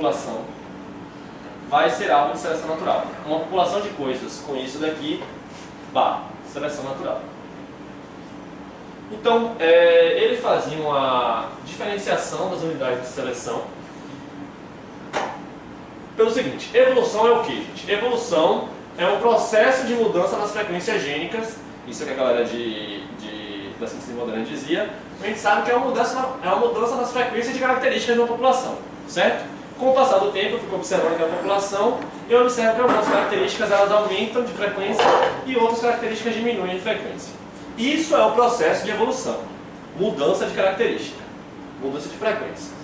população vai ser alvo de seleção natural. Uma população de coisas com isso daqui, seleção natural. Então, ele fazia uma diferenciação das unidades de seleção pelo seguinte: evolução é o que, gente? Evolução é um processo de mudança nas frequências gênicas. Isso é que a galera da síntese moderna dizia. A gente sabe que é uma mudança nas frequências de características de uma população, certo? Com o passar do tempo, eu fico observando aquela população e eu observo que algumas características elas aumentam de frequência e outras características diminuem de frequência. Isso é o processo de evolução. Mudança de característica, mudança de frequência.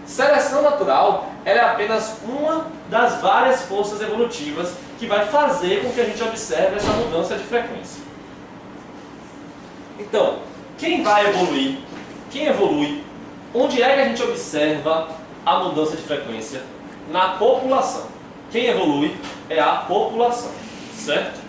Seleção natural ela é apenas uma das várias forças evolutivas que vai fazer com que a gente observe essa mudança de frequência. Então, quem vai evoluir? Quem evolui? Onde é que a gente observa a mudança de frequência? Na população. Quem evolui é a população, certo?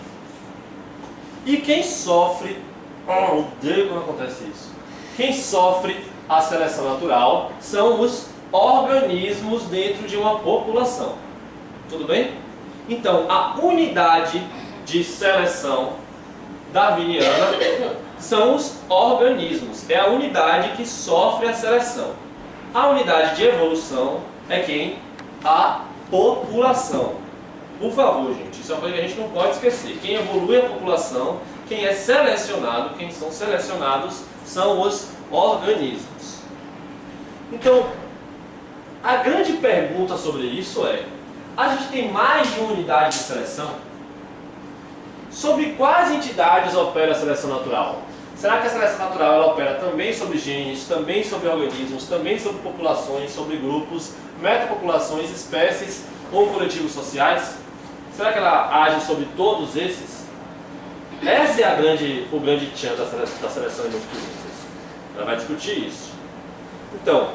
E quem sofre... eu odeio quando acontece isso. Quem sofre a seleção natural são os organismos dentro de uma população. Tudo bem? Então, a unidade de seleção darwiniana são os organismos. É a unidade que sofre a seleção. A unidade de evolução é quem? A população. Por favor, gente, isso é uma coisa que a gente não pode esquecer. Quem evolui a população, quem é selecionado, quem são selecionados, são os organismos. Então, a grande pergunta sobre isso é: a gente tem mais de uma unidade de seleção? Sobre quais entidades opera a seleção natural? Será que a seleção natural ela opera também sobre genes, também sobre organismos, também sobre populações, sobre grupos, metapopulações, espécies ou coletivos sociais? Será que ela age sobre todos esses? Esse é o grande tchan da seleção em múltiplos níveis. Ela vai discutir isso. Então,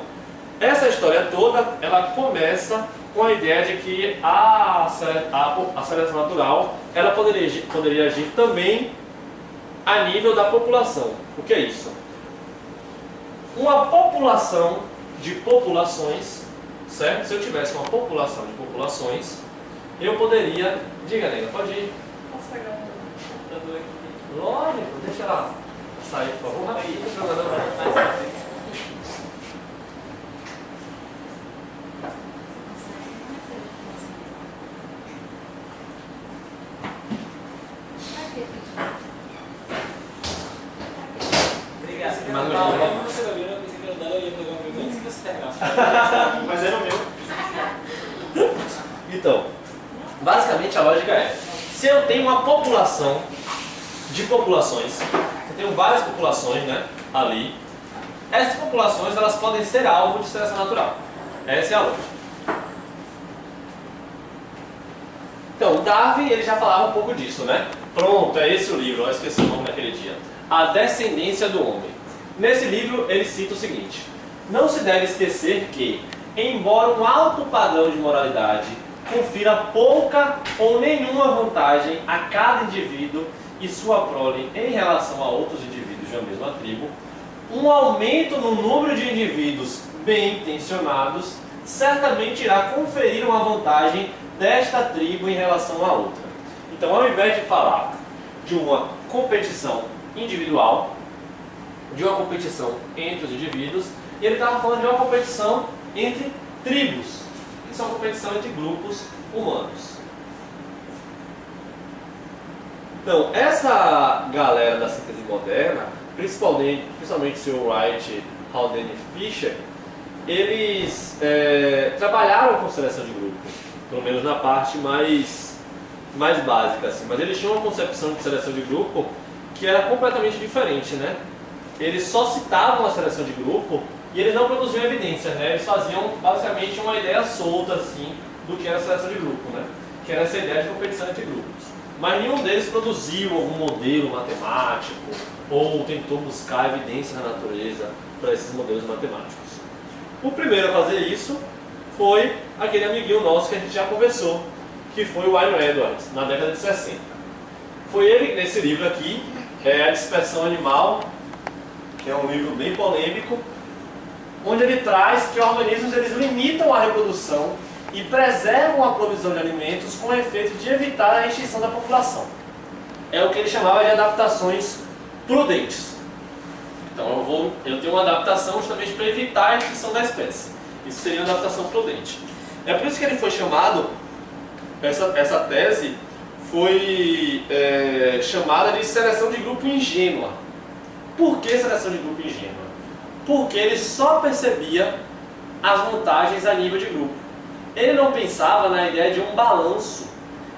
essa história toda, ela começa com a ideia de que a seleção natural ela poderia agir também a nível da população. O que é isso? Uma população de populações, certo? Se eu tivesse uma população de populações, eu poderia... Diga, nega, pode ir. Posso pegar um computador aqui? Lógico, deixa ela sair, por favor. Mais rápido. Mas era o meu. Então, basicamente a lógica é: se eu tenho uma população de populações, eu tenho várias populações, né, ali, essas populações elas podem ser alvo de seleção natural. Essa é a lógica. Então, Darwin ele já falava um pouco disso, né? Pronto, é esse o livro, eu esqueci o nome naquele dia. A Descendência do Homem. Nesse livro ele cita o seguinte: não se deve esquecer que, embora um alto padrão de moralidade confira pouca ou nenhuma vantagem a cada indivíduo e sua prole em relação a outros indivíduos de uma mesma tribo, um aumento no número de indivíduos bem intencionados certamente irá conferir uma vantagem desta tribo em relação a outra. Então, ao invés de falar de uma competição individual, de uma competição entre os indivíduos, ele estava falando de uma competição entre tribos, que são competição entre grupos humanos. Então, essa galera da síntese moderna, principalmente o Sr. Wright, Haldane e Fisher, eles trabalharam com seleção de grupo, pelo menos na parte mais básica, assim. Mas eles tinham uma concepção de seleção de grupo que era completamente diferente, né? Eles só citavam a seleção de grupo e eles não produziam evidência, né? Eles faziam basicamente uma ideia solta, assim, do que era a seleção de grupo, né? Que era essa ideia de competição entre grupos. Mas nenhum deles produziu algum modelo matemático ou tentou buscar evidência na natureza para esses modelos matemáticos. O primeiro a fazer isso foi aquele amiguinho nosso que a gente já conversou, que foi o William Edwards, na década de 60. Foi ele, nesse livro aqui, A Dispersão Animal, que é um livro bem polêmico, onde ele traz que organismos eles limitam a reprodução e preservam a provisão de alimentos com o efeito de evitar a extinção da população. É o que ele chamava de adaptações prudentes. Então eu tenho uma adaptação justamente para evitar a extinção da espécie. Isso seria uma adaptação prudente. É por isso que ele foi chamado, essa tese foi chamada de seleção de grupo ingênua. Por que seleção de grupo ingênua? Porque ele só percebia as vantagens a nível de grupo. Ele não pensava na ideia de um balanço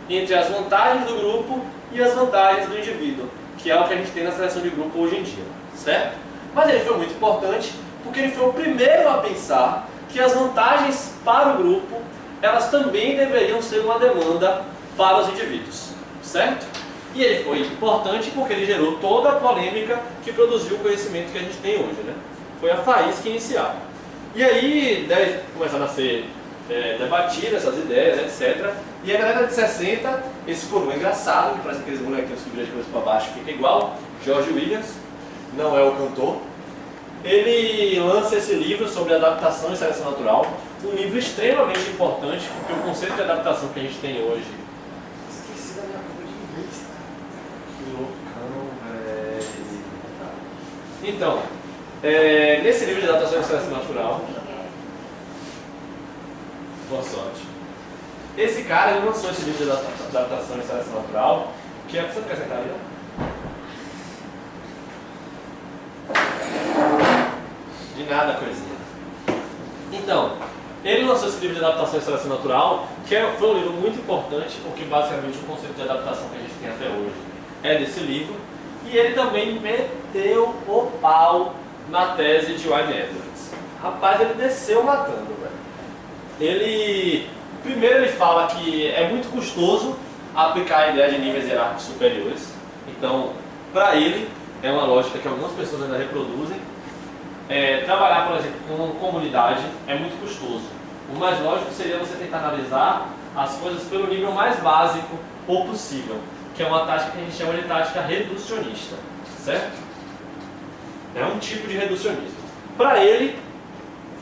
entre as vantagens do grupo e as vantagens do indivíduo, que é o que a gente tem na seleção de grupo hoje em dia, certo? Mas ele foi muito importante porque ele foi o primeiro a pensar que as vantagens para o grupo, elas também deveriam ser uma demanda para os indivíduos, certo? E ele foi importante porque ele gerou toda a polêmica que produziu o conhecimento que a gente tem hoje, né? Foi a faísca inicial. E aí começaram a ser debatidas essas ideias, etc. E aí, na década de 60, esse coroa engraçado, que parece aqueles molequinhos que viram de cabeça para baixo, fica igual, George Williams, não é o cantor. Ele lança esse livro sobre adaptação e seleção natural, um livro extremamente importante, porque o conceito de adaptação que a gente tem hoje... Esqueci da minha prova de inglês, cara. Que loucão, velho. Então, nesse livro de adaptação e seleção natural... Boa sorte. Esse cara, ele lançou esse livro de adaptação e seleção natural, que é... Você não quer sentar aí, não? De nada, coisinha. Então, ele lançou esse livro de adaptação e seleção natural, que foi um livro muito importante, porque basicamente o conceito de adaptação que a gente tem até hoje é desse livro. E ele também meteu o pau na tese de Wynne Edwards. Rapaz, ele desceu matando, velho. Primeiro ele fala que é muito custoso aplicar a ideia de níveis hierárquicos superiores. Então, para ele, é uma lógica que algumas pessoas ainda reproduzem. Trabalhar, por exemplo, com comunidade é muito custoso. O mais lógico seria você tentar analisar as coisas pelo nível mais básico ou possível, que é uma tática que a gente chama de tática reducionista, certo? É um tipo de reducionismo. Para ele,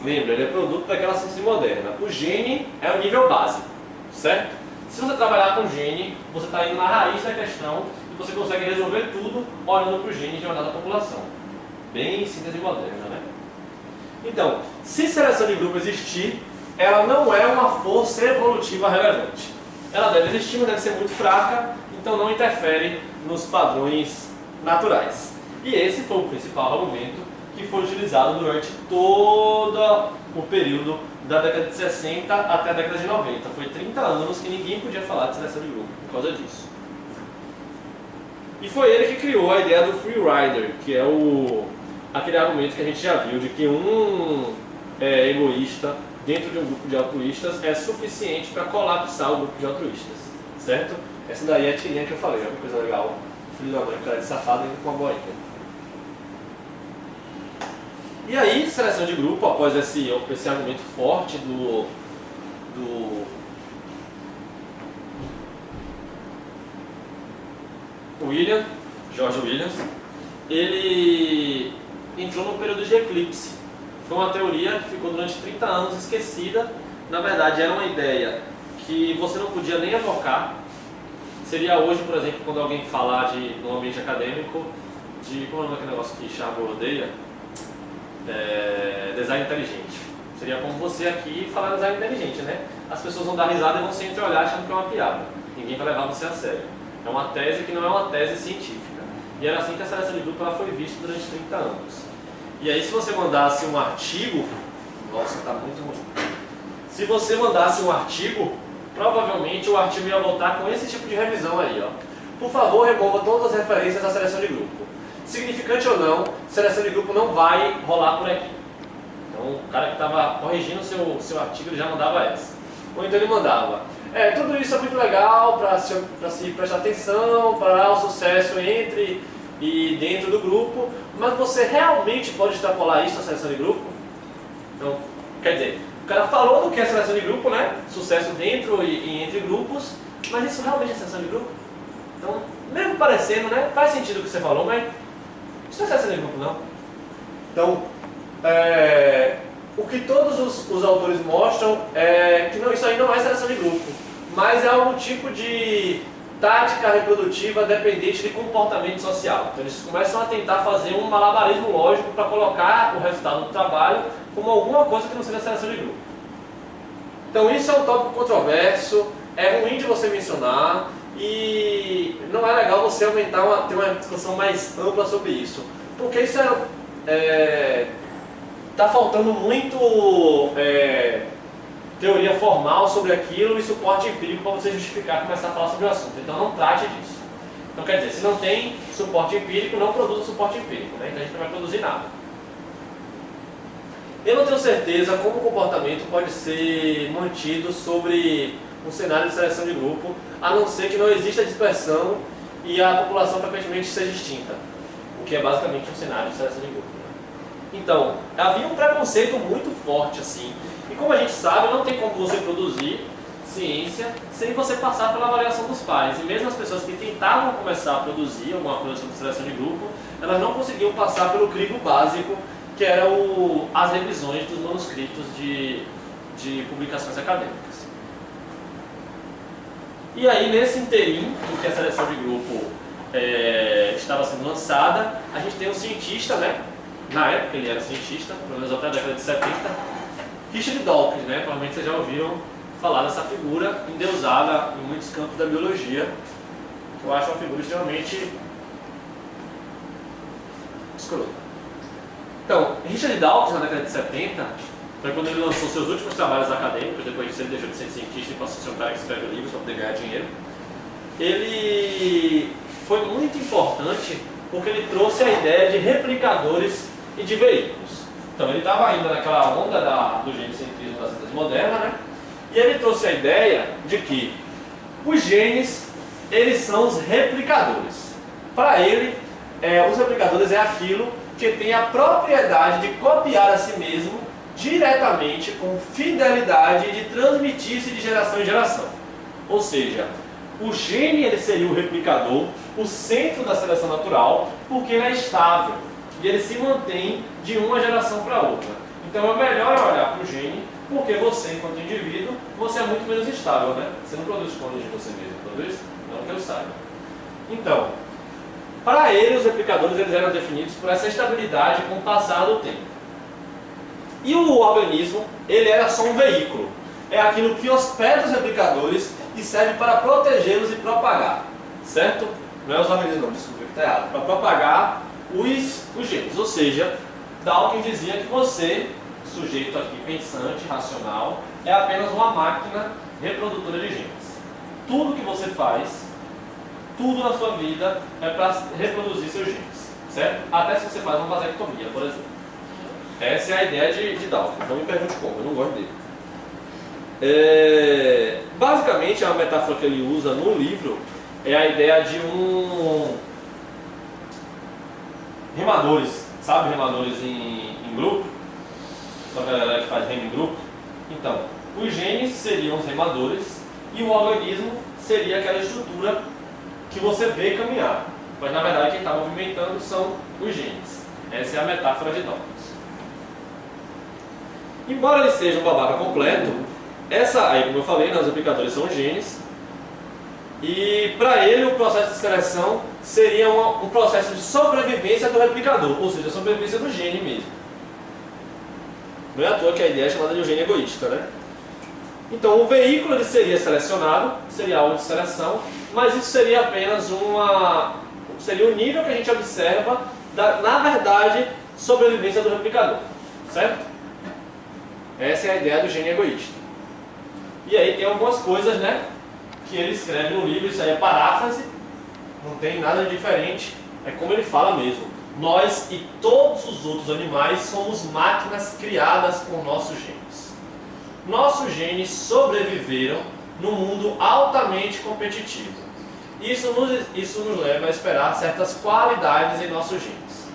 lembra, ele é produto daquela ciência moderna. O gene é o nível básico, certo? Se você trabalhar com gene, você está indo na raiz da questão e você consegue resolver tudo olhando para o gene de uma dada população. Bem síntese moderna, né? Então, se seleção de grupo existir, ela não é uma força evolutiva relevante. Ela deve existir, mas deve ser muito fraca, então não interfere nos padrões naturais. E esse foi o principal argumento que foi utilizado durante todo o período da década de 60 até a década de 90. Foi 30 anos que ninguém podia falar de seleção de grupo por causa disso. E foi ele que criou a ideia do free rider, que é aquele argumento que a gente já viu de que um egoísta dentro de um grupo de altruístas é suficiente para colapsar o grupo de altruístas, certo? Essa daí é a tirinha que eu falei, olha que coisa legal. O filho da mãe, cara de safado, indo com uma boinha. E aí, seleção de grupo, após esse argumento forte do George Williams, ele entrou no período de eclipse. Foi uma teoria que ficou durante 30 anos esquecida. Na verdade, era uma ideia que você não podia nem evocar. Seria hoje, por exemplo, quando alguém falar no ambiente acadêmico como é aquele negócio que Charles odeia? Design inteligente. Seria como você aqui falar design inteligente, né? As pessoas vão dar risada e vão se entreolhar achando que é uma piada. Ninguém vai levar você a sério. É uma tese que não é uma tese científica. E era assim que a seleção de grupo foi vista durante 30 anos. E aí, se você mandasse um artigo... Nossa, tá muito ruim. Se você mandasse um artigo, provavelmente o artigo ia voltar com esse tipo de revisão aí, ó. Por favor, remova todas as referências à seleção de grupo. Significante ou não, seleção de grupo não vai rolar por aqui. Então, o cara que estava corrigindo o seu artigo, ele já mandava essa. Ou então ele mandava: tudo isso é muito legal para se prestar atenção, para o sucesso entre e dentro do grupo, mas você realmente pode extrapolar isso na seleção de grupo? Então, quer dizer, o cara falou do que é seleção de grupo, né? Sucesso dentro e entre grupos, mas isso realmente é seleção de grupo? Então, mesmo parecendo, né? Faz sentido o que você falou, mas isso não é seleção de grupo, não. Então, o que todos os autores mostram é que isso aí não é seleção de grupo, mas é algum tipo de tática reprodutiva dependente de comportamento social. Então eles começam a tentar fazer um malabarismo lógico para colocar o resultado do trabalho como alguma coisa que não seja seleção de grupo. Então isso é um tópico controverso, é ruim de você mencionar e não é legal você ter uma discussão mais ampla sobre isso, porque isso está faltando muito teoria formal sobre aquilo e suporte empírico para você justificar começar a falar sobre o assunto. Então não trate disso. Então quer dizer, se não tem suporte empírico, não produza suporte empírico, né? Então a gente não vai produzir nada. Eu não tenho certeza como o comportamento pode ser mantido sobre um cenário de seleção de grupo, a não ser que não exista dispersão e a população frequentemente seja extinta, o que é basicamente um cenário de seleção de grupo. Então, havia um preconceito muito forte assim, e como a gente sabe, não tem como você produzir ciência sem você passar pela avaliação dos pares, e mesmo as pessoas que tentavam começar a produzir alguma coisa sobre seleção de grupo, elas não conseguiam passar pelo crivo básico, que era as revisões dos manuscritos de publicações acadêmicas. E aí, nesse interim, em que a seleção de grupo estava sendo lançada, a gente tem um cientista, né? Na época ele era cientista, pelo menos até a década de 70, Richard Dawkins, né? Provavelmente vocês já ouviram falar dessa figura endeusada em muitos campos da biologia, que eu acho uma figura extremamente escrota. Então, Richard Dawkins, na década de 70, foi quando ele lançou seus últimos trabalhos acadêmicos. Depois disso ele deixou de ser cientista e passou a ser um cara que escreve livros para poder ganhar dinheiro. Ele foi muito importante porque ele trouxe a ideia de replicadores e de veículos. Então ele estava ainda naquela onda do genocentrismo da síntese moderna, né? E ele trouxe a ideia de que os genes, eles são os replicadores. Para ele, os replicadores é aquilo que tem a propriedade de copiar a si mesmo diretamente, com fidelidade, de transmitir-se de geração em geração. Ou seja, o gene ele seria o replicador, o centro da seleção natural, porque ele é estável e ele se mantém de uma geração para outra. Então é melhor olhar para o gene, porque você, enquanto indivíduo, você é muito menos estável, né? Você não produz clones de você mesmo, produz? Não que eu saiba. Então, para ele, os replicadores eles eram definidos por essa estabilidade com o passar do tempo. E o organismo, ele era só um veículo. É aquilo que hospeda os replicadores e serve para protegê-los e propagar. Certo? Não é os organismos, não, desculpa, está errado. Para propagar os genes. Ou seja, Dawkins dizia que você, sujeito aqui pensante, racional, é apenas uma máquina reprodutora de genes. Tudo que você faz, tudo na sua vida é para reproduzir seus genes. Certo? Até se você faz uma vasectomia, por exemplo. Essa é a ideia de Dawkins. Não me pergunte como, eu não gosto dele. Basicamente, a metáfora que ele usa no livro é a ideia de remadores. Sabe remadores em grupo? Só a galera que faz remo em grupo. Então, os genes seriam os remadores e o organismo seria aquela estrutura que você vê caminhar. Mas na verdade quem está movimentando são os genes. Essa é a metáfora de Dawkins. Embora ele seja um babaca completo, aí como eu falei, os replicadores são os genes, e para ele o processo de seleção seria um processo de sobrevivência do replicador, ou seja, a sobrevivência do gene mesmo. Não é à toa que a ideia é chamada de um gene egoísta, né? Então o veículo ele seria selecionado, seria algo de seleção, mas isso seria apenas seria o nível que a gente observa na verdade, sobrevivência do replicador, certo? Essa é a ideia do gene egoísta. E aí tem algumas coisas, né, que ele escreve no livro, isso aí é paráfrase, não tem nada de diferente, é como ele fala mesmo. Nós e todos os outros animais somos máquinas criadas por nossos genes. Nossos genes sobreviveram num mundo altamente competitivo. Isso nos leva a esperar certas qualidades em nossos genes.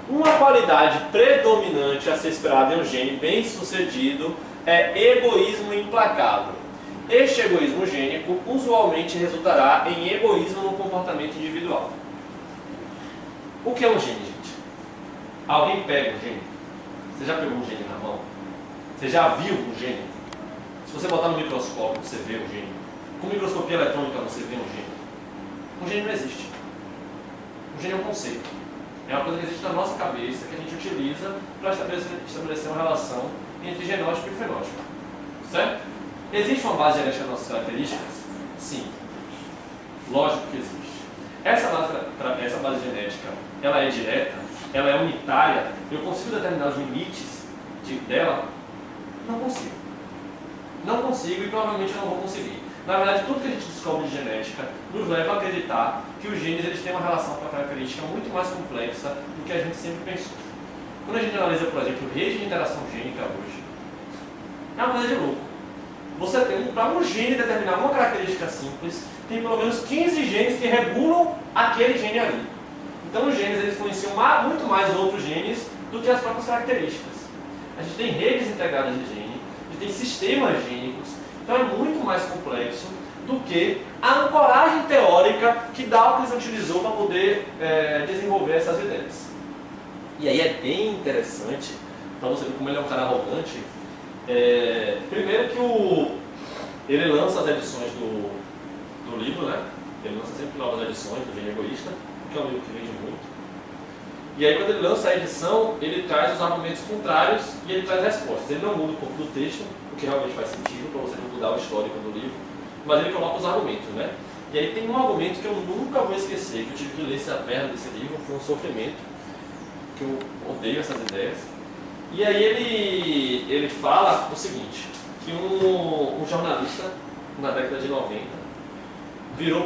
Uma qualidade predominante a ser esperada em um gene bem sucedido é egoísmo implacável. Este egoísmo gênico usualmente resultará em egoísmo no comportamento individual. O que é um gene, gente? Alguém pega um gene? Você já pegou um gene na mão? Você já viu um gene? Se você botar no microscópio, você vê um gene. Com microscopia eletrônica, você vê um gene. Um gene não existe. Um gene é um conceito. É uma coisa que existe na nossa cabeça, que a gente utiliza para estabelecer uma relação entre genótipo e fenótipo. Certo? Existe uma base genética das nossas características? Sim. Lógico que existe. Essa base genética, ela é direta? Ela é unitária? Eu consigo determinar os limites dela? Não consigo. Não consigo e provavelmente eu não vou conseguir. Na verdade, tudo que a gente descobre de genética nos leva a acreditar que os genes eles têm uma relação com a característica muito mais complexa do que a gente sempre pensou. Quando a gente analisa, por exemplo, rede de interação gênica hoje, é uma coisa de louco. Você tem, para um gene determinar uma característica simples, tem pelo menos 15 genes que regulam aquele gene ali. Então os genes eles influenciam muito mais outros genes do que as próprias características. A gente tem redes integradas de gene, a gente tem sistemas gênicos, então é muito mais complexo do que a ancoragem teórica que Dawkins utilizou para poder desenvolver essas ideias. E aí é bem interessante, para você ver como ele é um cara arrogante. Primeiro que ele lança as edições do livro, né? Ele lança sempre novas edições do Gene Egoísta, que é um livro que vende muito. E aí quando ele lança a edição, ele traz os argumentos contrários e ele traz respostas. Ele não muda o corpo do texto, o que realmente faz sentido para você não mudar o histórico do livro, mas ele coloca os argumentos, né? E aí tem um argumento que eu nunca vou esquecer, que eu tive que ler essa perna desse livro, foi um sofrimento, que eu odeio essas ideias. E aí ele fala o seguinte, que um jornalista, na década de 90, virou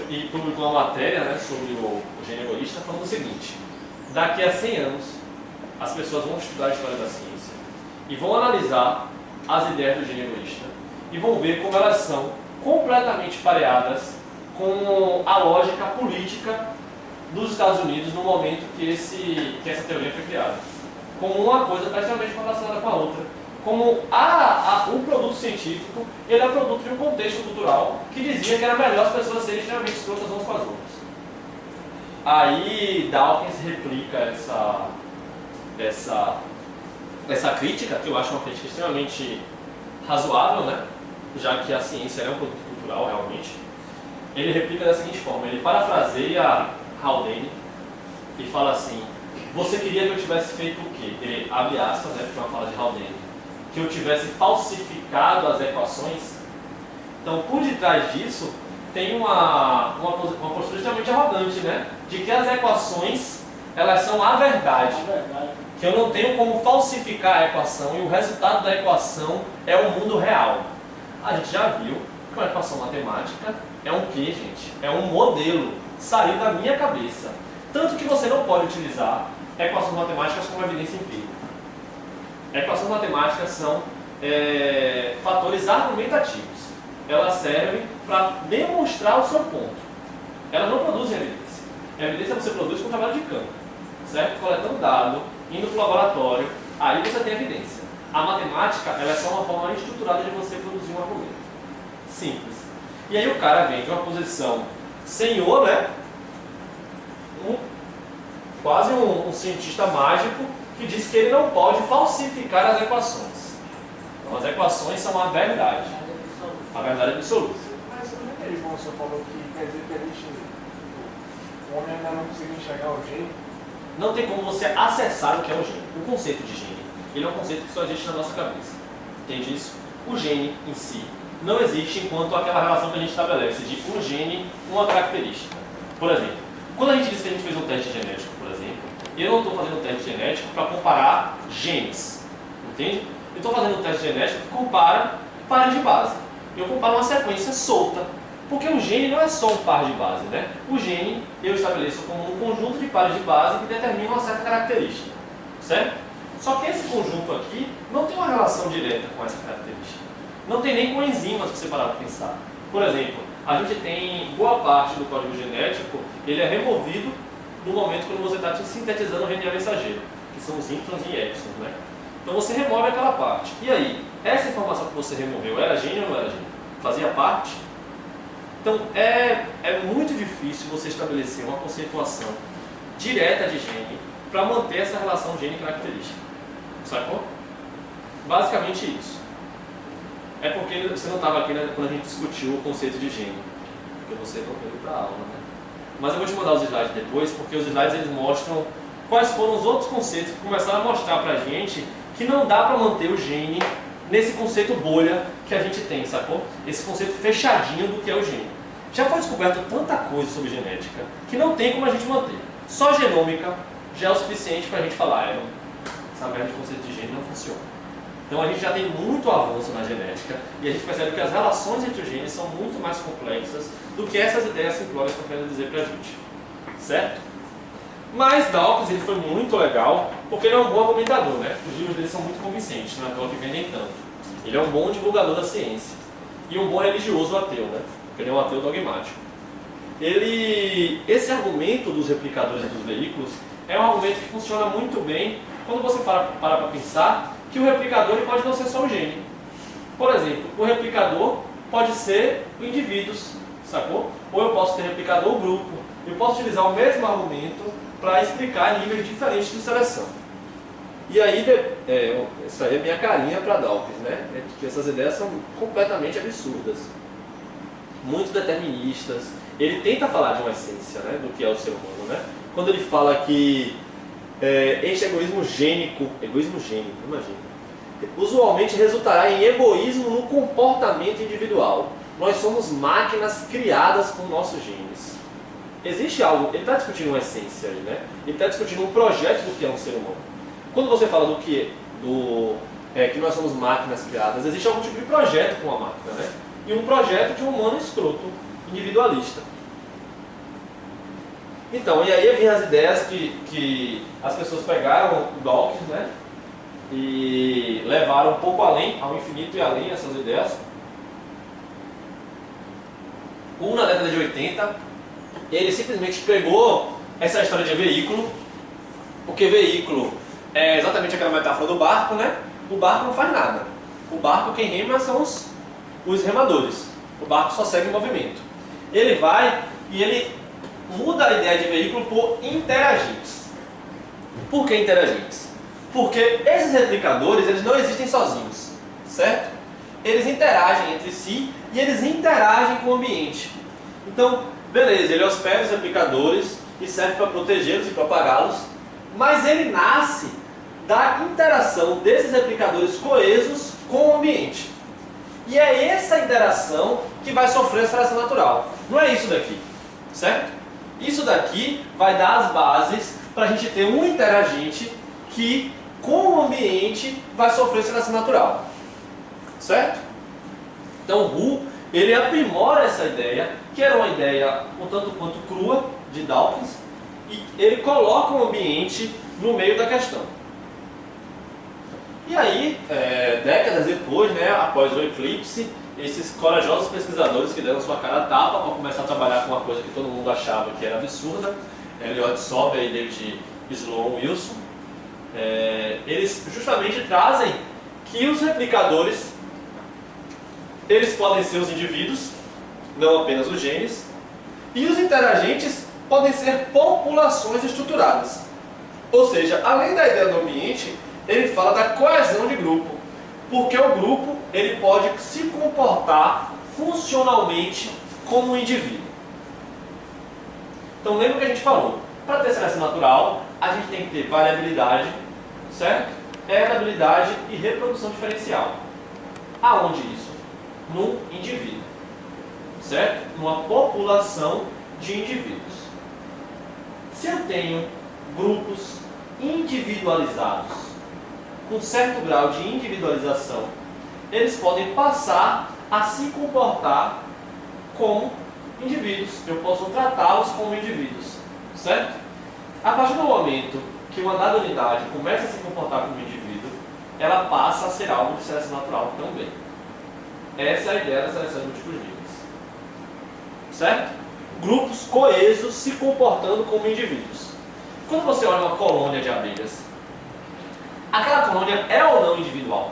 e publicou uma matéria, né, sobre o Gene Egoísta, falando o seguinte: daqui a 100 anos, as pessoas vão estudar a história da ciência e vão analisar as ideias do Gene Egoísta e vão ver como elas são completamente pareadas com a lógica política dos Estados Unidos no momento que essa teoria foi criada. Como uma coisa está extremamente relacionada com a outra. Como o produto científico, ele é produto de um contexto cultural que dizia que era melhor as pessoas serem extremamente escrotas umas com as outras. Aí Dawkins replica essa crítica, que eu acho uma crítica extremamente razoável, né? Já que a ciência é um produto cultural realmente. Ele replica da seguinte forma, ele parafraseia Haldane e fala assim: você queria que eu tivesse feito o quê? Ele abre aspas, né, porque é uma fala de Haldane, que eu tivesse falsificado as equações. Então, por detrás disso, tem uma postura extremamente arrogante, né? De que as equações, elas são a verdade. Que eu não tenho como falsificar a equação e o resultado da equação é o mundo real. A gente já viu que uma equação matemática é um quê, gente? É um modelo, saiu da minha cabeça. Tanto que você não pode utilizar equações matemáticas como evidência empírica. Equações matemáticas são fatores argumentativos. Elas servem para demonstrar o seu ponto. Elas não produzem evidência. A evidência você produz com o trabalho de campo, certo? Coletando dado, indo para o laboratório, aí você tem evidência. A matemática, ela é só uma forma estruturada de você produzir um argumento. Simples. E aí o cara vem de uma posição senhor, né? Quase um cientista mágico que diz que ele não pode falsificar as equações. Então as equações são a verdade. A verdade absoluta. Mas como é que ele você falou que quer dizer que a gente, o homem ainda não consegue enxergar o gene? Não tem como você acessar o que é o gene. O conceito de gene, ele é um conceito que só existe na nossa cabeça. Entende isso? O gene em si não existe enquanto aquela relação que a gente estabelece de um gene, uma característica. Por exemplo, quando a gente diz que a gente fez um teste genético, por exemplo, eu não estou fazendo um teste genético para comparar genes. Entende? Eu estou fazendo um teste genético que compara pares de base. Eu comparo uma sequência solta. Porque o gene não é só um par de base, né? O gene eu estabeleço como um conjunto de pares de base que determina uma certa característica. Certo? Só que esse conjunto aqui não tem uma relação direta com essa característica. Não tem nem com enzimas, se você parar para pensar. Por exemplo, a gente tem boa parte do código genético, ele é removido no momento quando você está sintetizando o RNA mensageiro, que são os introns e exons, né? Então você remove aquela parte. E aí, essa informação que você removeu era gene ou não era gene? Fazia parte? Então é muito difícil você estabelecer uma conceituação direta de gene para manter essa relação gene-característica. Sacou? Basicamente isso. É porque você não estava aqui, né, quando a gente discutiu o conceito de gene, porque você não veio para a aula, né? Mas eu vou te mandar os slides depois, porque os slides eles mostram quais foram os outros conceitos que começaram a mostrar para a gente que não dá para manter o gene nesse conceito bolha que a gente tem, sacou? Esse conceito fechadinho do que é o gene. Já foi descoberto tanta coisa sobre genética que não tem como a gente manter. Só genômica já é o suficiente para a gente falar, essa merda de conceito de gene não funciona. Então a gente já tem muito avanço na genética e a gente percebe que as relações entre os genes são muito mais complexas do que essas ideias simplórias estão querendo dizer pra gente. Certo? Mas Dawkins ele foi muito legal porque ele é um bom argumentador, né? Os livros dele são muito convincentes, não é à toa que vendem tanto. Ele é um bom divulgador da ciência e um bom religioso ateu, né? Porque ele é um ateu dogmático. Esse argumento dos replicadores dos veículos é um argumento que funciona muito bem quando você para pensar que o replicador ele pode não ser só o gene. Por exemplo, o replicador pode ser indivíduos, sacou? Ou eu posso ter replicador grupo. Eu posso utilizar o mesmo argumento para explicar níveis diferentes de seleção. E aí, isso aí é minha carinha para Dawkins, né? É que essas ideias são completamente absurdas, muito deterministas. Ele tenta falar de uma essência, né, do que é o ser humano, né? Quando ele fala que este egoísmo gênico, imagina, usualmente resultará em egoísmo no comportamento individual. Nós somos máquinas criadas com nossos genes. Existe algo, ele está discutindo uma essência aí, né? Ele está discutindo um projeto do que é um ser humano. Quando você fala que nós somos máquinas criadas, existe algum tipo de projeto com a máquina, né? E um projeto de um humano escroto, individualista. Então, e aí vinham as ideias que as pessoas pegaram o Dawkins, né? E levaram um pouco além, ao infinito e além, essas ideias. Na década de 80, ele simplesmente pegou essa história de veículo, porque veículo é exatamente aquela metáfora do barco, né? O barco não faz nada. O barco, quem rema são os remadores. O barco só segue o movimento. Ele vai e ele muda a ideia de veículo por interagentes. Por que interagentes? Porque esses replicadores eles não existem sozinhos, certo? Eles interagem entre si e eles interagem com o ambiente. Então, beleza, ele hospeda os replicadores e serve para protegê-los e propagá-los, mas ele nasce da interação desses replicadores coesos com o ambiente. E é essa interação que vai sofrer a seleção natural. Não é isso daqui, certo? Isso daqui vai dar as bases para a gente ter um interagente que, com o ambiente, vai sofrer seleção natural. Certo? Então, Hu, ele aprimora essa ideia, que era uma ideia um tanto quanto crua de Dawkins, e ele coloca o ambiente no meio da questão. E aí, décadas depois, né, após o eclipse, esses corajosos pesquisadores que deram sua cara a tapa para começar a trabalhar com uma coisa que todo mundo achava que era absurda, Elliot Sober e David Sloan Wilson, eles justamente trazem que os replicadores eles podem ser os indivíduos, não apenas os genes, e os interagentes podem ser populações estruturadas. Ou seja, além da ideia do ambiente, ele fala da coesão de grupo, porque o grupo ele pode se comportar funcionalmente como um indivíduo. Então lembra o que a gente falou, para ter seleção natural, a gente tem que ter variabilidade, certo? Heredabilidade e reprodução diferencial. Aonde isso? No indivíduo, certo? Numa população de indivíduos. Se eu tenho grupos individualizados, com certo grau de individualização, eles podem passar a se comportar como indivíduos. Eu posso tratá-los como indivíduos, certo? A partir do momento que uma dada unidade começa a se comportar como indivíduo, ela passa a ser alvo de seleção natural também. Essa é a ideia da seleção de múltiplos níveis, certo? Grupos coesos se comportando como indivíduos. Quando você olha uma colônia de abelhas, aquela colônia é ou não individual?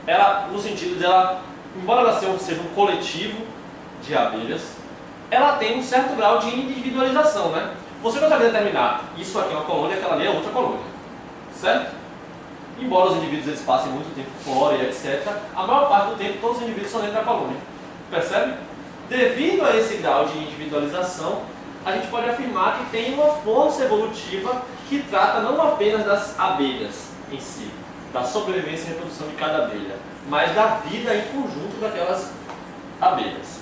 Ela, no sentido de ela, embora ela seja um coletivo de abelhas, ela tem um certo grau de individualização, né? Você consegue determinar, isso aqui é uma colônia, aquela ali é outra colônia, certo? embora os indivíduos eles passem muito tempo fora e etc., a maior parte do tempo todos os indivíduos estão dentro da colônia. Percebe? Devido a esse grau de individualização, a gente pode afirmar que tem uma força evolutiva que trata não apenas das abelhas em si, da sobrevivência e reprodução de cada abelha, mas da vida em conjunto daquelas abelhas.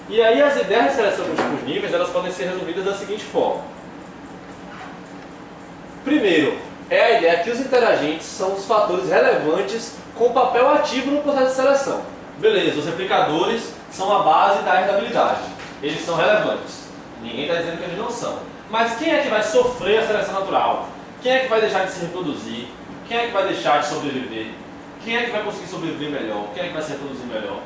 E aí as ideias de seleção múltiplos níveis elas podem ser resolvidas da seguinte forma. Primeiro, é a ideia que os interagentes são os fatores relevantes com papel ativo no processo de seleção. Beleza, os replicadores são a base da herdabilidade. Eles são relevantes. Ninguém está dizendo que eles não são. Mas quem é que vai sofrer a seleção natural? Quem é que vai deixar de se reproduzir? Quem é que vai deixar de sobreviver? Quem é que vai conseguir sobreviver melhor? Quem é que vai se reproduzir melhor?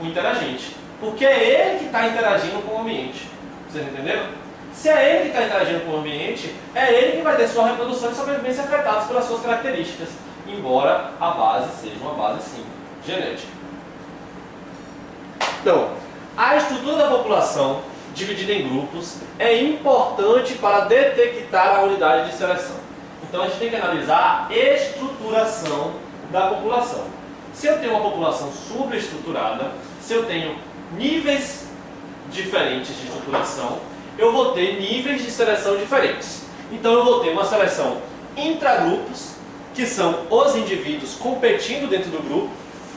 O interagente. Porque é ele que está interagindo com o ambiente. Vocês entenderam? Se é ele que está interagindo com o ambiente, é ele que vai ter sua reprodução e sobrevivência afetadas pelas suas características. Embora a base seja uma base, sim, genética. Então, a estrutura da população, dividida em grupos, é importante para detectar a unidade de seleção. Então a gente tem que analisar a estruturação da população. Se eu tenho uma população subestruturada, se eu tenho níveis diferentes de estruturação, eu vou ter níveis de seleção diferentes. Então eu vou ter uma seleção intragrupos, que são os indivíduos competindo dentro do grupo,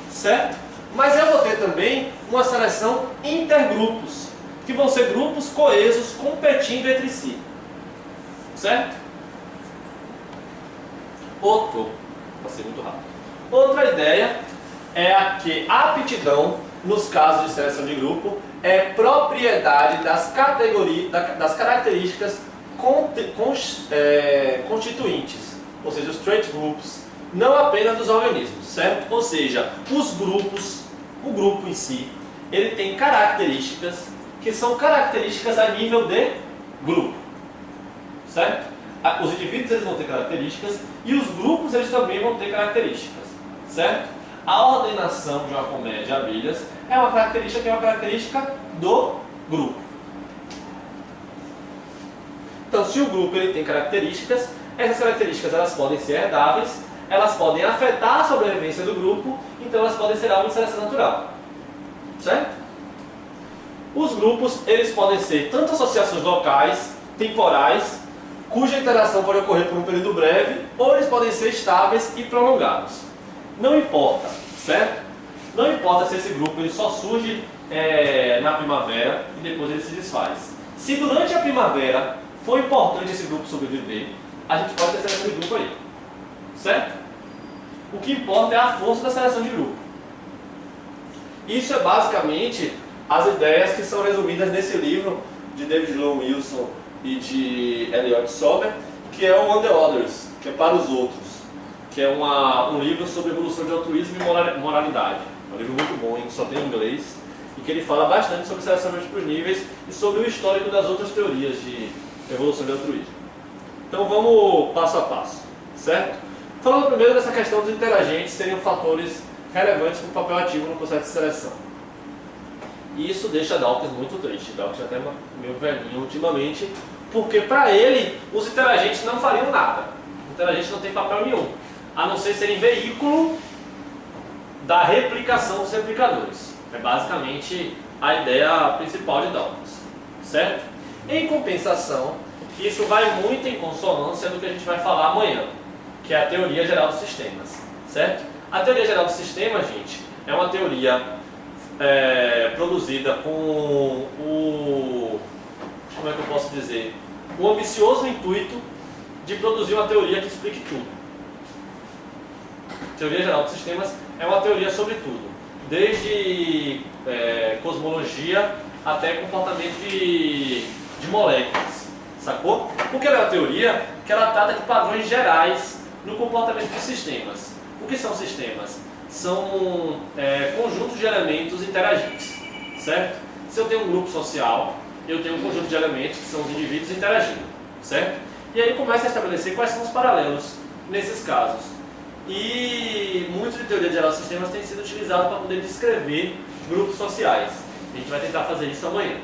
certo? Mas eu vou ter também uma seleção intergrupos, que vão ser grupos coesos competindo entre si, certo? Passei muito rápido. Outra ideia é a que a aptidão, nos casos de seleção de grupo, é propriedade das categorias, das características constituintes, ou seja, os trait groups, não apenas dos organismos, certo? Ou seja, os grupos, o grupo em si, ele tem características que são características a nível de grupo, certo? Os indivíduos eles vão ter características e os grupos eles também vão ter características, certo? A ordenação de uma colmeia de abelhas é uma característica que é uma característica do grupo. Então, se o grupo ele tem características, essas características elas podem ser herdáveis, elas podem afetar a sobrevivência do grupo, então elas podem ser alvo de seleção natural, certo? Os grupos eles podem ser tanto associações locais, temporais, cuja interação pode ocorrer por um período breve, ou eles podem ser estáveis e prolongados. Não importa, certo? Não importa se esse grupo ele só surge na primavera e depois ele se desfaz. Se durante a primavera for importante esse grupo sobreviver, a gente pode ter seleção de grupo aí, certo? O que importa é a força da seleção de grupo. Isso é basicamente as ideias que são resumidas nesse livro de David Sloan Wilson e de Elliot Sober, que é o On the Others, que é para os outros, que é um livro sobre evolução de altruísmo e moralidade. É um livro muito bom, só tem em inglês, e que ele fala bastante sobre seleção de múltiplos níveis e sobre o histórico das outras teorias de evolução de altruísmo. Então vamos passo a passo, certo? Falando primeiro dessa questão dos interagentes serem fatores relevantes para o papel ativo no processo de seleção. E isso deixa Dawkins muito triste. Dawkins já está meio velhinho ultimamente, porque para ele os interagentes não fariam nada. Os interagentes não têm papel nenhum, a não ser serem veículo da replicação dos replicadores. É basicamente a ideia principal de Dawkins, certo? Em compensação, isso vai muito em consonância do que a gente vai falar amanhã, que é a teoria geral dos sistemas, certo? A teoria geral dos sistemas, gente, é uma teoria produzida com como é que eu posso dizer? O ambicioso intuito de produzir uma teoria que explique tudo. A teoria geral dos sistemas é uma teoria sobre tudo, desde cosmologia até comportamento de moléculas, sacou? Porque ela é uma teoria que ela trata de padrões gerais no comportamento de sistemas. O que são sistemas? São conjuntos de elementos interagentes, certo? Se eu tenho um grupo social, eu tenho um conjunto de elementos que são os indivíduos interagindo, certo? E aí começa a estabelecer quais são os paralelos nesses casos. E muito de teoria geral dos sistemas tem sido utilizado para poder descrever grupos sociais. A gente vai tentar fazer isso amanhã.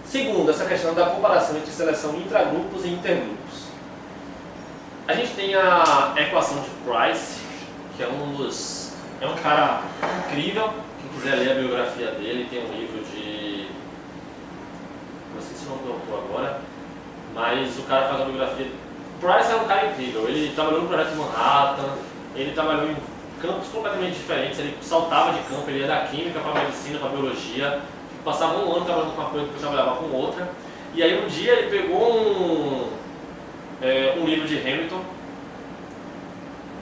Segundo, essa questão da comparação entre seleção intragrupos e intergrupos. A gente tem a equação de Price, que é um cara incrível. Quem quiser ler a biografia dele, tem um livro de... não sei se não colocou agora, mas o cara faz a biografia. Price é um cara incrível, ele trabalhou no projeto de Manhattan, ele trabalhou em campos completamente diferentes, ele saltava de campo, ele ia da química para a medicina, para a biologia, passava um ano trabalhando com uma coisa, depois trabalhava com outra, e aí um dia ele pegou um livro de Hamilton,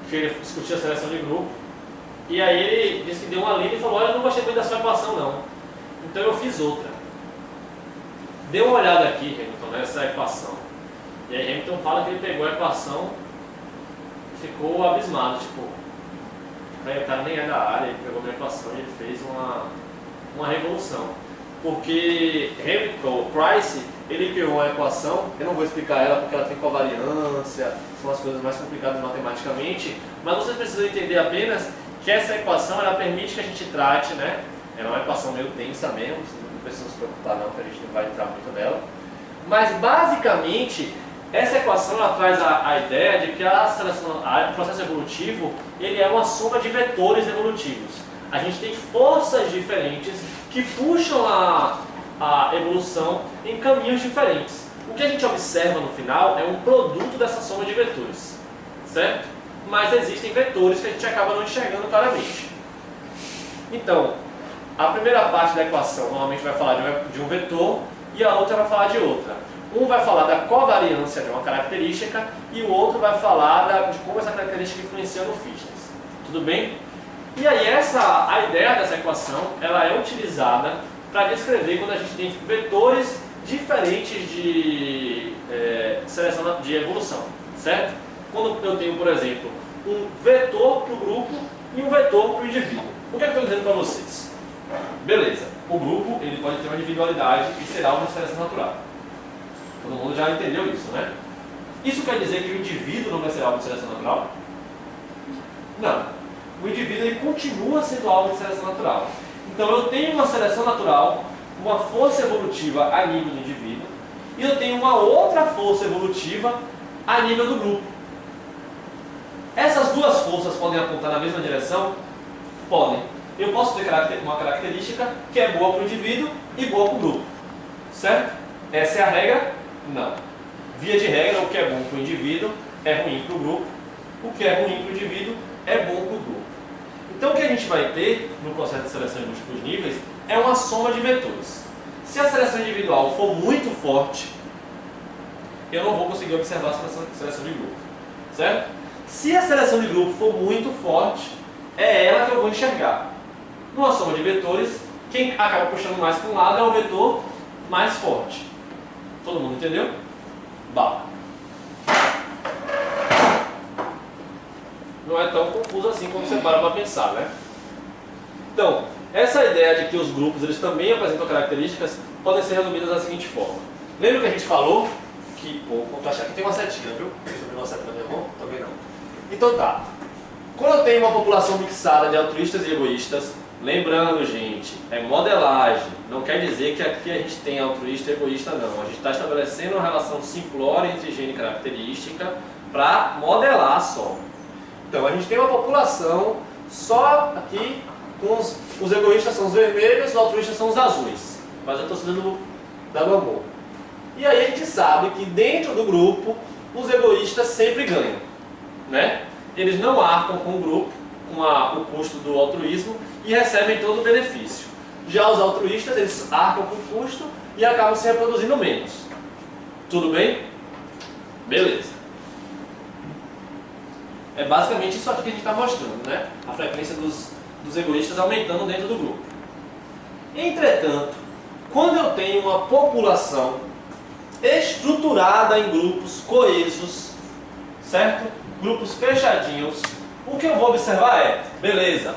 que ele discutia a seleção de grupo, e aí ele disse que deu uma lida e falou: olha, eu não gostei muito da sua equação não, então eu fiz outra. Dê uma olhada aqui, Hamilton, nessa equação. E aí Hamilton fala que ele pegou a equação e ficou abismado, tipo, o cara nem é da área, ele pegou a minha equação e ele fez uma revolução. Porque Hamilton, Price, ele criou uma equação, eu não vou explicar ela porque ela tem covariância, são as coisas mais complicadas matematicamente, mas vocês precisam entender apenas que essa equação ela permite que a gente trate, né? É uma equação meio densa mesmo, não precisa se preocupar não, que a gente não vai entrar muito nela. Mas basicamente, essa equação ela traz a ideia de que o processo evolutivo ele é uma soma de vetores evolutivos. A gente tem forças diferentes que puxam a evolução em caminhos diferentes. O que a gente observa no final é um produto dessa soma de vetores, certo? Mas existem vetores que a gente acaba não enxergando claramente. Então, a primeira parte da equação normalmente vai falar de um vetor e a outra vai falar de outra. Um vai falar da covariância de uma característica e o outro vai falar de como essa característica influencia no fitness. Tudo bem? E aí a ideia dessa equação ela é utilizada para descrever quando a gente tem vetores diferentes de seleção de evolução, certo? Quando eu tenho, por exemplo, um vetor para o grupo e um vetor para o indivíduo. O que é que eu estou dizendo para vocês? Beleza, o grupo ele pode ter uma individualidade e ser alvo de seleção natural. Todo mundo já entendeu isso, né? Isso quer dizer que o indivíduo não vai ser alvo de seleção natural? Não. O indivíduo ele continua sendo alvo de seleção natural. Então eu tenho uma seleção natural, uma força evolutiva a nível do indivíduo, e eu tenho uma outra força evolutiva a nível do grupo. Essas duas forças podem apontar na mesma direção? Podem. Eu posso ter uma característica que é boa para o indivíduo e boa para o grupo. Certo? Essa é a regra? Não. Via de regra, o que é bom para o indivíduo é ruim para o grupo. O que é ruim para o indivíduo é bom para o grupo. Então o que a gente vai ter no processo de seleção de múltiplos níveis é uma soma de vetores. Se a seleção individual for muito forte, eu não vou conseguir observar a seleção de grupo. Certo? Se a seleção de grupo for muito forte, é ela que eu vou enxergar. Numa soma de vetores, quem acaba puxando mais para um lado é o vetor mais forte. Todo mundo entendeu? Bala. Não é tão confuso assim como você para pensar, né? Então, essa ideia de que os grupos eles também apresentam características podem ser resumidas da seguinte forma. Lembra que a gente falou que... Vou achar que tem uma setinha, viu? Você viu uma seta na minha mão? Também não. Então tá. Quando eu tenho uma população mixada de altruístas e egoístas, lembrando, gente, é modelagem. Não quer dizer que aqui a gente tem altruísta e egoísta, não. A gente está estabelecendo uma relação simplória entre gene e característica para modelar só. Então, a gente tem uma população só aqui, com os egoístas são os vermelhos, os altruístas são os azuis. Mas eu estou dando amor. E aí a gente sabe que dentro do grupo, os egoístas sempre ganham, né? Eles não arcam com o grupo, com o custo do altruísmo e recebem todo o benefício. Já os altruístas, eles arcam com o custo e acabam se reproduzindo menos. Tudo bem? Beleza. É basicamente isso aqui que a gente está mostrando, né? A frequência dos egoístas aumentando dentro do grupo. Entretanto, quando eu tenho uma população estruturada em grupos coesos, certo? Grupos fechadinhos, o que eu vou observar é, beleza,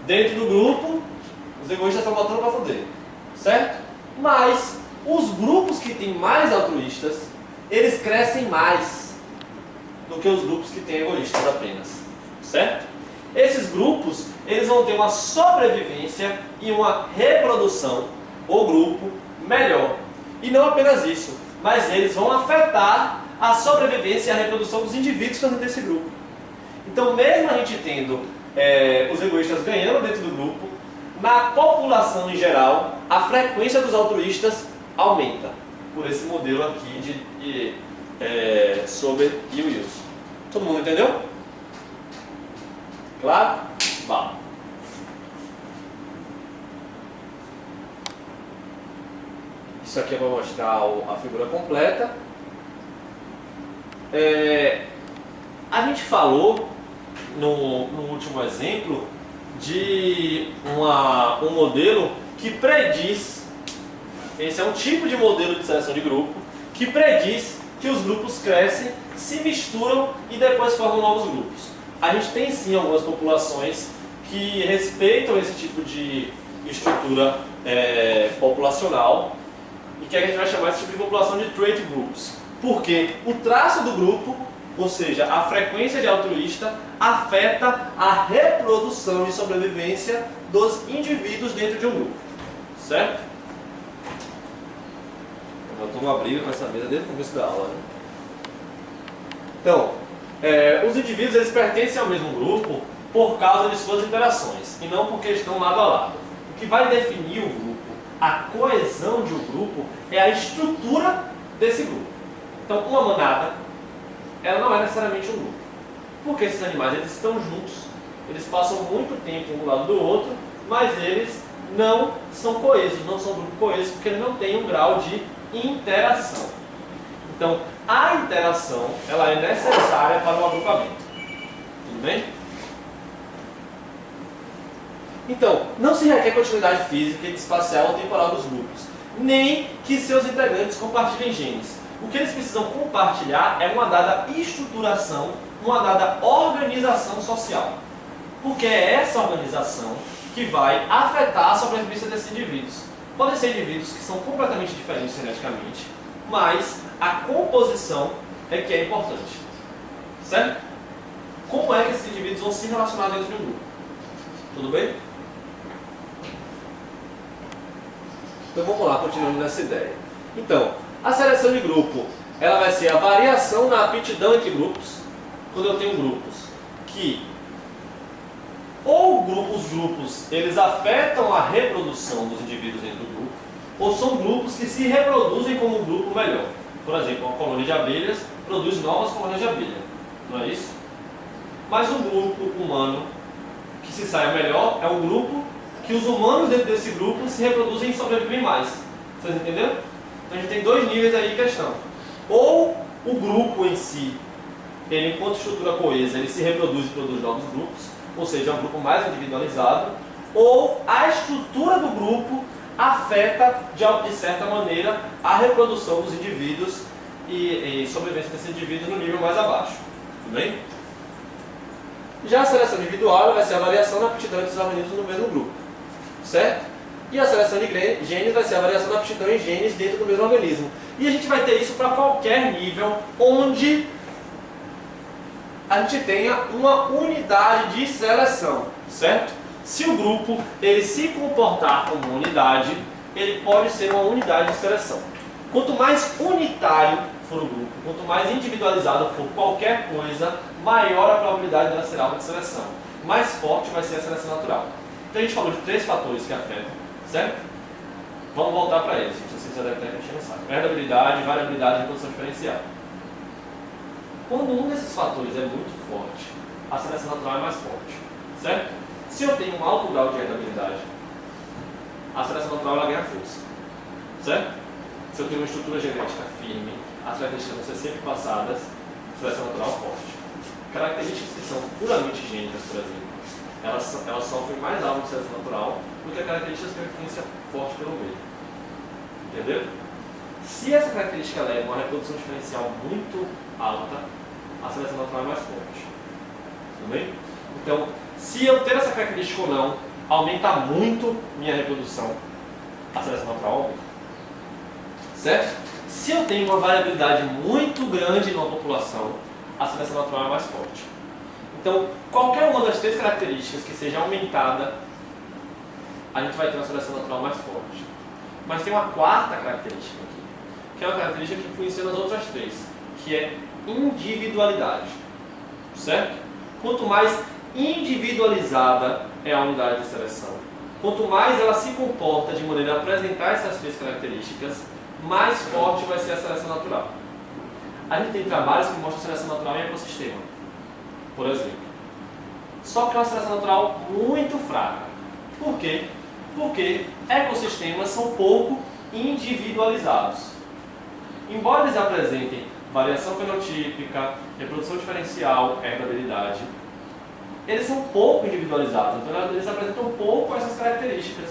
dentro do grupo, os egoístas estão botando para foder, certo? Mas os grupos que têm mais altruístas, eles crescem mais do que os grupos que têm egoístas apenas, certo? Esses grupos, eles vão ter uma sobrevivência e uma reprodução, o grupo, melhor. E não apenas isso, mas eles vão afetar a sobrevivência e a reprodução dos indivíduos que estão dentro desse grupo. Então, mesmo a gente tendo os egoístas ganhando dentro do grupo, na população em geral, a frequência dos altruístas aumenta, por esse modelo aqui de Sober e Wilson. Todo mundo entendeu? Claro? Vá. Isso aqui eu vou mostrar a figura completa. A gente falou no último exemplo de um modelo que prediz, esse é um tipo de modelo de seleção de grupo, que prediz que os grupos crescem, se misturam e depois formam novos grupos. A gente tem sim algumas populações que respeitam esse tipo de estrutura populacional e que a gente vai chamar esse tipo de população de trait groups. Porque o traço do grupo, ou seja, a frequência de altruísta, afeta a reprodução e sobrevivência dos indivíduos dentro de um grupo. Certo? Eu estou numa briga com essa mesa desde o começo da aula, né? Então, os indivíduos eles pertencem ao mesmo grupo por causa de suas interações e não porque estão lado a lado. O que vai definir o grupo, a coesão de um grupo, é a estrutura desse grupo. Então, uma manada, ela não é necessariamente um grupo. Porque esses animais eles estão juntos, eles passam muito tempo um do lado do outro, mas eles não são coesos, não são grupo coeso, porque eles não têm um grau de interação. Então, a interação ela é necessária para o agrupamento. Tudo bem? Então, não se requer continuidade física, espacial ou temporal dos grupos, nem que seus integrantes compartilhem genes. O que eles precisam compartilhar é uma dada estruturação, uma dada organização social. Porque é essa organização que vai afetar a sobrevivência desses indivíduos. Podem ser indivíduos que são completamente diferentes geneticamente, mas a composição é que é importante. Certo? Como é que esses indivíduos vão se relacionar dentro de um grupo? Tudo bem? Então vamos lá, continuando nessa ideia. Então, a seleção de grupo, ela vai ser a variação na aptidão entre grupos. Quando eu tenho grupos que os grupos eles afetam a reprodução dos indivíduos dentro do grupo, ou são grupos que se reproduzem como um grupo melhor. Por exemplo, uma colônia de abelhas produz novas colônias de abelha, não é isso? Mas um grupo humano que se saia melhor é um grupo que os humanos dentro desse grupo se reproduzem e sobrevivem mais. Vocês entenderam? Então a gente tem dois níveis aí de questão. Ou o grupo em si, ele enquanto estrutura coesa, ele se reproduz e produz novos grupos, ou seja, é um grupo mais individualizado, ou a estrutura do grupo afeta de certa maneira a reprodução dos indivíduos e sobrevivência desses indivíduos no nível mais abaixo. Tudo bem? Já a seleção individual vai ser a variação na aptidão entre os organismos no mesmo grupo. Certo? E a seleção de genes vai ser a variação da aptidão em genes dentro do mesmo organismo. E a gente vai ter isso para qualquer nível onde a gente tenha uma unidade de seleção, certo? Se o grupo ele se comportar como uma unidade, ele pode ser uma unidade de seleção. Quanto mais unitário for o grupo, quanto mais individualizado for qualquer coisa, maior a probabilidade dela ser alvo de seleção. Mais forte vai ser a seleção natural. Então a gente falou de 3 fatores que afetam, certo? Vamos voltar para eles, gente. Vocês já devem estar mexendo no saco. Heredabilidade, variabilidade e reprodução diferencial. Quando um desses fatores é muito forte, a seleção natural é mais forte, certo? Se eu tenho um alto grau de heredabilidade, a seleção natural ela ganha força, certo? Se eu tenho uma estrutura genética firme, as características vão ser sempre passadas, seleção natural forte. Características que são puramente gênicas, por exemplo, elas sofrem mais alvo de seleção natural do que características que têm influência forte pelo meio. Entendeu? Se essa característica leva a uma reprodução diferencial muito alta, a seleção natural é mais forte. Tudo bem? Então, se eu ter essa característica ou não, aumenta muito minha reprodução, a seleção natural aumenta. Certo? Se eu tenho uma variabilidade muito grande numa população, a seleção natural é mais forte. Então, qualquer uma das 3 características que seja aumentada, a gente vai ter uma seleção natural mais forte. Mas tem uma 4ª característica aqui, que é uma característica que influencia nas outras 3, que é individualidade, certo? Quanto mais individualizada é a unidade de seleção, quanto mais ela se comporta de maneira a apresentar essas três características, mais forte vai ser a seleção natural. A gente tem trabalhos que mostram a seleção natural em ecossistema, por exemplo. Só que é uma seleção natural muito fraca. Por quê? Porque ecossistemas são pouco individualizados. Embora eles apresentem variação fenotípica, reprodução diferencial, herdabilidade, eles são pouco individualizados, então eles apresentam pouco essas características.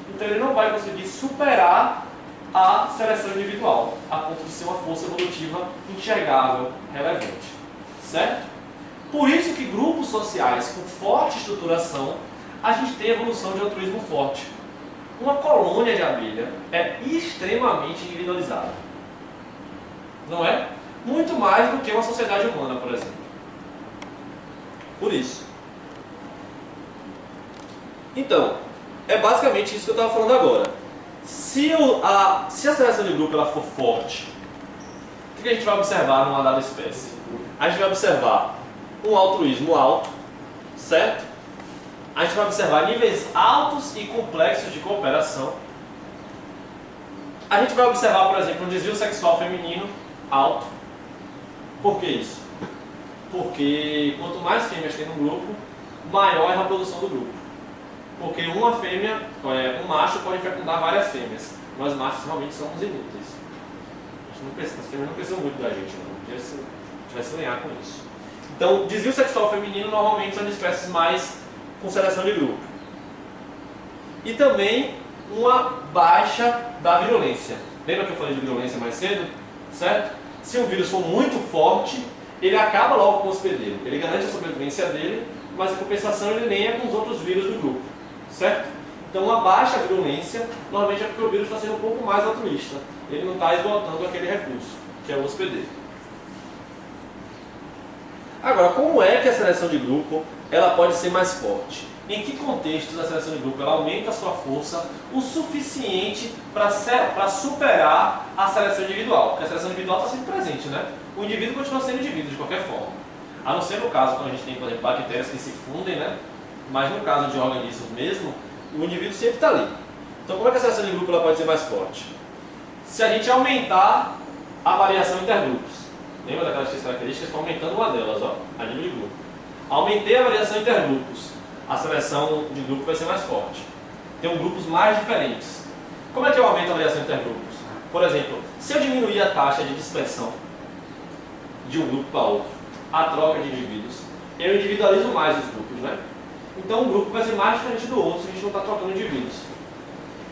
Então ele não vai conseguir superar a seleção individual, a ponto de ser uma força evolutiva enxergável, relevante. Certo? Por isso que grupos sociais com forte estruturação, a gente tem evolução de altruísmo forte. Uma colônia de abelha é extremamente individualizada. Não é? Muito mais do que uma sociedade humana, por exemplo. Por isso. Então, é basicamente isso que eu estava falando agora. Se a seleção de grupo ela for forte, o que a gente vai observar numa dada espécie? A gente vai observar um altruísmo alto, certo? A gente vai observar níveis altos e complexos de cooperação. A gente vai observar, por exemplo, um desvio sexual feminino alto. Por que isso? Porque quanto mais fêmeas tem no grupo, maior é a reprodução do grupo. Porque uma fêmea, um macho pode fecundar várias fêmeas. Nós machos realmente somos inúteis. As fêmeas não precisam muito da gente, não. A gente vai se alinhar com isso. Então, desvio sexual feminino normalmente são de espécies mais com seleção de grupo. E também uma baixa da virulência. Lembra que eu falei de virulência mais cedo? Certo? Se um vírus for muito forte, ele acaba logo com o hospedeiro. Ele garante a sobrevivência dele, mas em compensação ele nem é com os outros vírus do grupo. Certo? Então uma baixa virulência, normalmente é porque o vírus está sendo um pouco mais altruísta. Ele não está esgotando aquele recurso, que é o hospedeiro. Agora, como é que a seleção de grupo ela pode ser mais forte? Em que contextos a seleção de grupo ela aumenta a sua força o suficiente para superar a seleção individual? Porque a seleção individual está sempre presente, né? O indivíduo continua sendo indivíduo de qualquer forma. A não ser no caso quando a gente tem, por exemplo, bactérias que se fundem, né? Mas no caso de organismos mesmo, o indivíduo sempre está ali. Então como é que a seleção de grupo ela pode ser mais forte? Se a gente aumentar a variação intergrupos. Lembra daquelas três características? Estou aumentando uma delas, ó, a nível de grupo. Aumentei a variação intergrupos. A seleção de grupo vai ser mais forte. Tem grupos mais diferentes. Como é que eu aumento a variação intergrupos? Por exemplo, se eu diminuir a taxa de dispersão de um grupo para outro, a troca de indivíduos, eu individualizo mais os grupos, né? Então um grupo vai ser mais diferente do outro se a gente não está trocando indivíduos.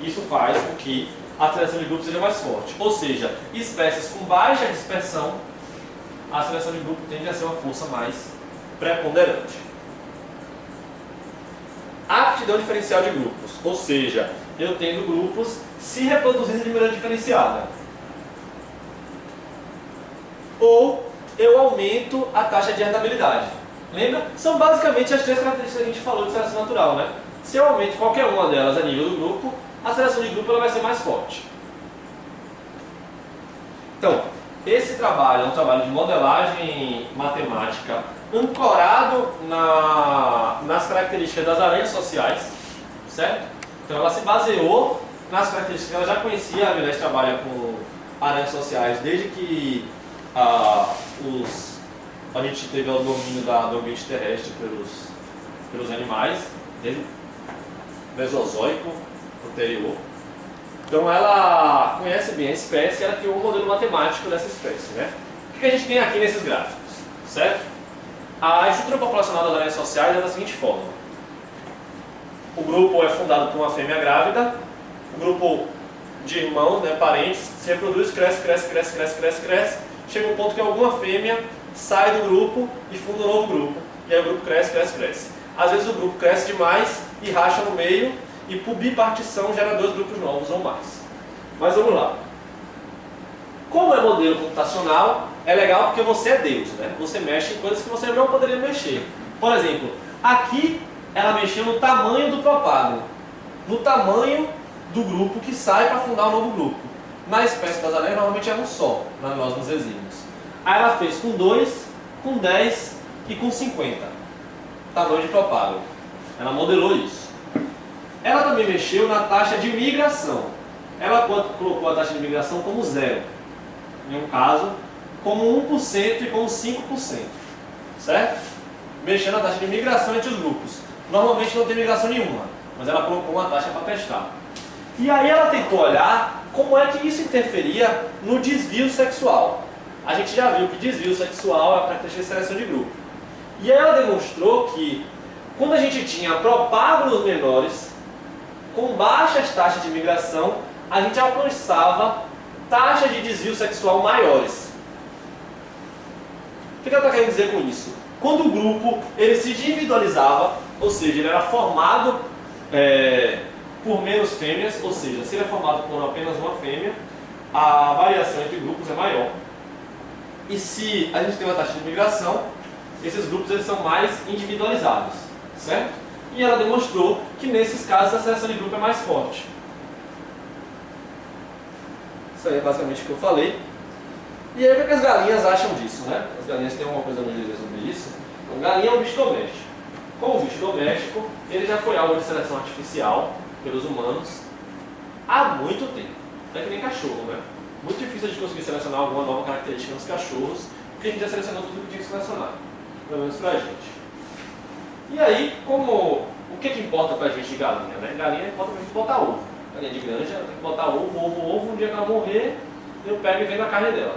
Isso faz com que a seleção de grupos seja mais forte. Ou seja, espécies com baixa dispersão, a seleção de grupo tende a ser uma força mais preponderante. Aptidão diferencial de grupos, ou seja, eu tendo grupos se reproduzindo de maneira diferenciada. Ou eu aumento a taxa de herdabilidade. Lembra? São basicamente as três características que a gente falou de seleção natural, né? Se eu aumento qualquer uma delas a nível do grupo, a seleção de grupo ela vai ser mais forte. Então, esse trabalho é um trabalho de modelagem matemática ancorado nas características das aranhas sociais, certo? Então ela se baseou nas características que ela já conhecia. A Avilés trabalha com aranhas sociais desde que a gente teve o domínio do ambiente terrestre pelos animais, desde o Mesozoico anterior. Então ela conhece bem a espécie e ela criou um modelo matemático dessa espécie, né? O que a gente tem aqui nesses gráficos, certo? A estrutura populacional das aranhas sociais é da seguinte forma. O grupo é fundado por uma fêmea grávida, o grupo de irmãos, né, parentes, se reproduz, cresce, chega um ponto que alguma fêmea sai do grupo e funda um novo grupo, e aí o grupo cresce. Às vezes o grupo cresce demais e racha no meio, e por bipartição gera dois grupos novos ou mais. Mas vamos lá. Como é modelo computacional, é legal porque você é Deus, né? Você mexe em coisas que você não poderia mexer. Por exemplo, aqui ela mexeu no tamanho do propágulo, no tamanho do grupo que sai para fundar um novo grupo. Na espécie das aranhas, normalmente é um só, nós nos exílios. Aí ela fez com 2, com 10 e com 50. Tamanho de propágulo. Ela modelou isso. Ela também mexeu na taxa de migração. Ela colocou a taxa de migração como 0. Em um caso, como 1% e como 5%. Certo? Mexendo na taxa de migração entre os grupos. Normalmente não tem migração nenhuma, mas ela colocou uma taxa para testar. E aí ela tentou olhar como é que isso interferia no desvio sexual. A gente já viu que desvio sexual é a característica de seleção de grupo. E aí ela demonstrou que quando a gente tinha propágulos menores, com baixas taxas de migração, a gente alcançava taxas de desvio sexual maiores. O que ela está querendo dizer com isso? Quando o grupo ele se individualizava, ou seja, ele era formado por menos fêmeas, ou seja, se ele é formado por apenas uma fêmea, a variação entre grupos é maior. E se a gente tem uma taxa de migração, esses grupos eles são mais individualizados, certo? E ela demonstrou que nesses casos a seleção de grupo é mais forte. Isso aí é basicamente o que eu falei. E aí o que as galinhas acham disso, né? As galinhas têm uma coisa a dizer sobre isso. Então, galinha é um bicho doméstico. Como bicho doméstico, ele já foi alvo de seleção artificial pelos humanos há muito tempo. Não é que nem cachorro, né? Muito difícil de conseguir selecionar alguma nova característica nos cachorros, porque a gente já selecionou tudo que tinha que selecionar, pelo menos pra gente. E aí, o que importa pra gente de galinha, né? Galinha importa pra gente botar ovo. Galinha de granja, ela tem que botar ovo, um dia que ela morrer, eu pego e vendo a carne dela.